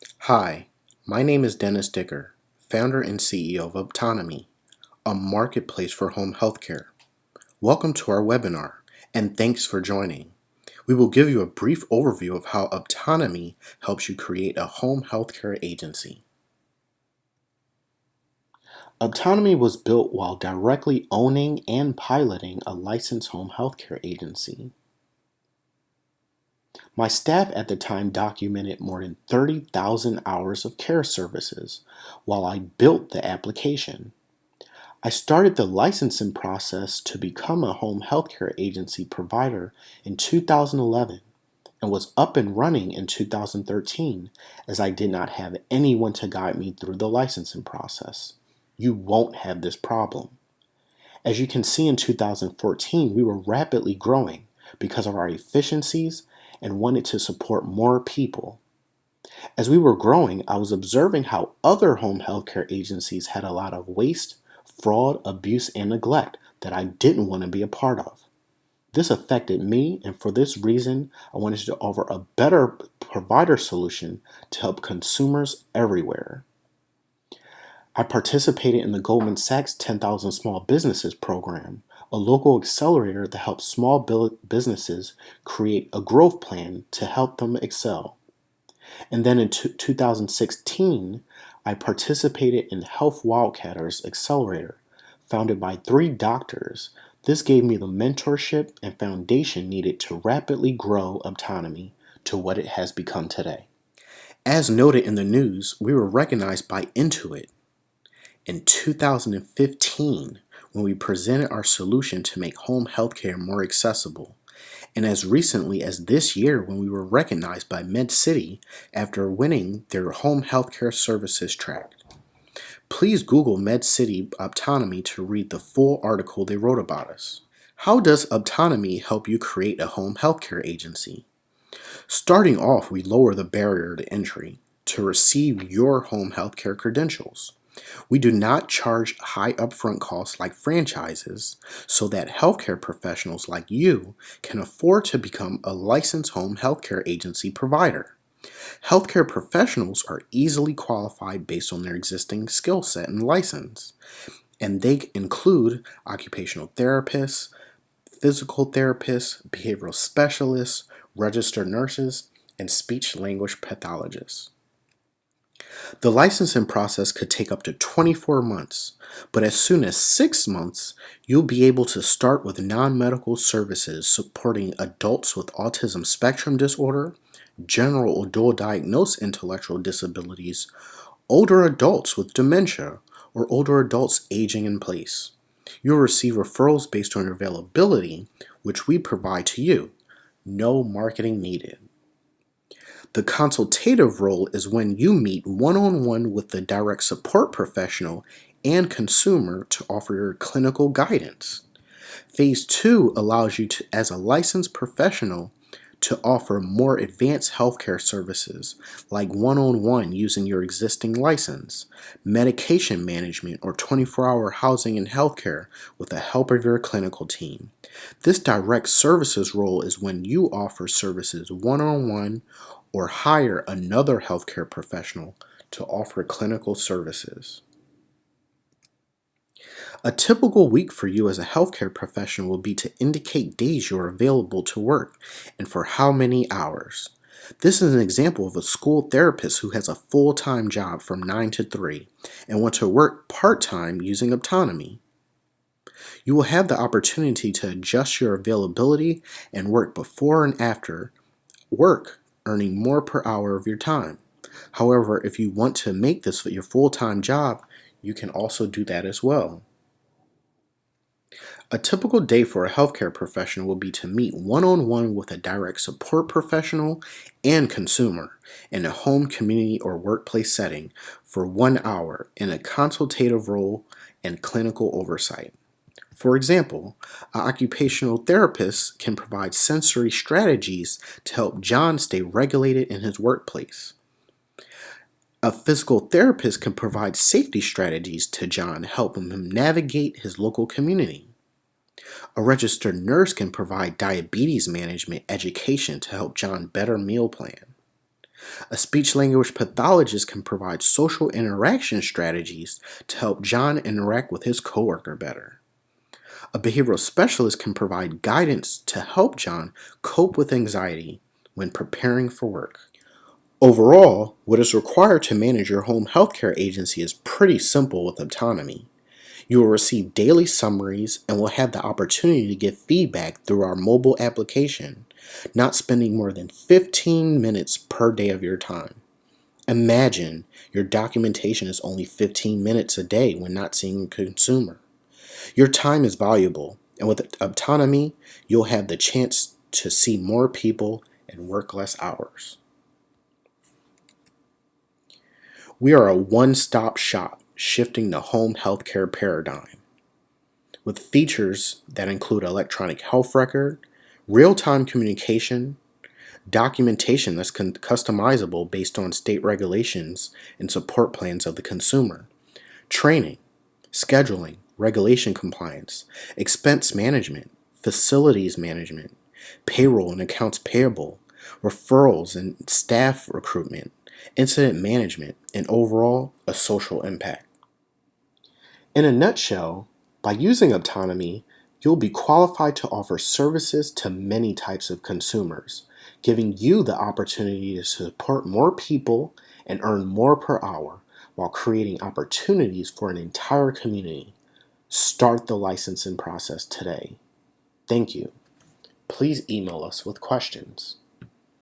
Hi, my name is Dennis Dicker, founder and CEO of Optonome, a marketplace for home healthcare. Welcome to our webinar, and thanks for joining. We will give you a brief overview of how Optonome helps you create a home healthcare agency. Optonome was built while directly owning and piloting a licensed home healthcare agency. My staff at the time documented more than 30,000 hours of care services while I built the application. I started the licensing process to become a home healthcare agency provider in 2011 and was up and running in 2013 as I did not have anyone to guide me through the licensing process. You won't have this problem. As you can see in 2014, we were rapidly growing because of our efficiencies and wanted to support more people. As we were growing, I was observing how other home healthcare agencies had a lot of waste, fraud, abuse, and neglect that I didn't want to be a part of. This affected me, and for this reason, I wanted to offer a better provider solution to help consumers everywhere. I participated in the Goldman Sachs 10,000 Small Businesses program, a local accelerator that helps small businesses create a growth plan to help them excel. And then in 2016, I participated in Health Wildcatters Accelerator, founded by 3 doctors. This gave me the mentorship and foundation needed to rapidly grow Optonome to what it has become today. As noted in the news, we were recognized by Intuit in 2015 when we presented our solution to make home healthcare more accessible, and as recently as this year when we were recognized by MedCity after winning their home healthcare services track. Please Google MedCity Optonome to read the full article they wrote about us. How does Optonome help you create a home healthcare agency? Starting off, we lower the barrier to entry to receive your home healthcare credentials. We do not charge high upfront costs like franchises so that healthcare professionals like you can afford to become a licensed home healthcare agency provider. Healthcare professionals are easily qualified based on their existing skill set and license, and they include occupational therapists, physical therapists, behavioral specialists, registered nurses, and speech-language pathologists. The licensing process could take up to 24 months, but as soon as 6 months, you'll be able to start with non-medical services supporting adults with autism spectrum disorder, general or dual diagnosed intellectual disabilities, older adults with dementia, or older adults aging in place. You'll receive referrals based on your availability, which we provide to you. No marketing needed. The consultative role is when you meet one-on-one with the direct support professional and consumer to offer your clinical guidance. Phase 2 allows you to, as a licensed professional, to offer more advanced healthcare services like one-on-one using your existing license, medication management, or 24-hour housing and healthcare with the help of your clinical team. This direct services role is when you offer services one-on-one or hire another healthcare professional to offer clinical services. A typical week for you as a healthcare professional will be to indicate days you are available to work and for how many hours. This is an example of a school therapist who has a full-time job from 9 to 3 and wants to work part-time using Optonome. You will have the opportunity to adjust your availability and work before and after work, earning more per hour of your time. However, if you want to make this your full-time job, you can also do that as well. A typical day for a healthcare professional will be to meet one-on-one with a direct support professional and consumer in a home, community, or workplace setting for 1 hour in a consultative role and clinical oversight. For example, an occupational therapist can provide sensory strategies to help John stay regulated in his workplace. A physical therapist can provide safety strategies to John, helping him navigate his local community. A registered nurse can provide diabetes management education to help John better meal plan. A speech language pathologist can provide social interaction strategies to help John interact with his coworker better. A behavioral specialist can provide guidance to help John cope with anxiety when preparing for work. Overall, what is required to manage your home healthcare agency is pretty simple with Optonome. You will receive daily summaries and will have the opportunity to give feedback through our mobile application, not spending more than 15 minutes per day of your time. Imagine your documentation is only 15 minutes a day when not seeing a consumer. Your time is valuable, and with Optonome, you'll have the chance to see more people and work less hours. We are a one-stop shop shifting the home healthcare paradigm with features that include electronic health record, real-time communication, documentation that's customizable based on state regulations and support plans of the consumer, training, scheduling, regulation compliance, expense management, facilities management, payroll and accounts payable, referrals and staff recruitment, incident management, and overall, a social impact. In a nutshell, by using Optonome, you'll be qualified to offer services to many types of consumers, giving you the opportunity to support more people and earn more per hour while creating opportunities for an entire community. Start the licensing process today. Thank you. Please email us with questions.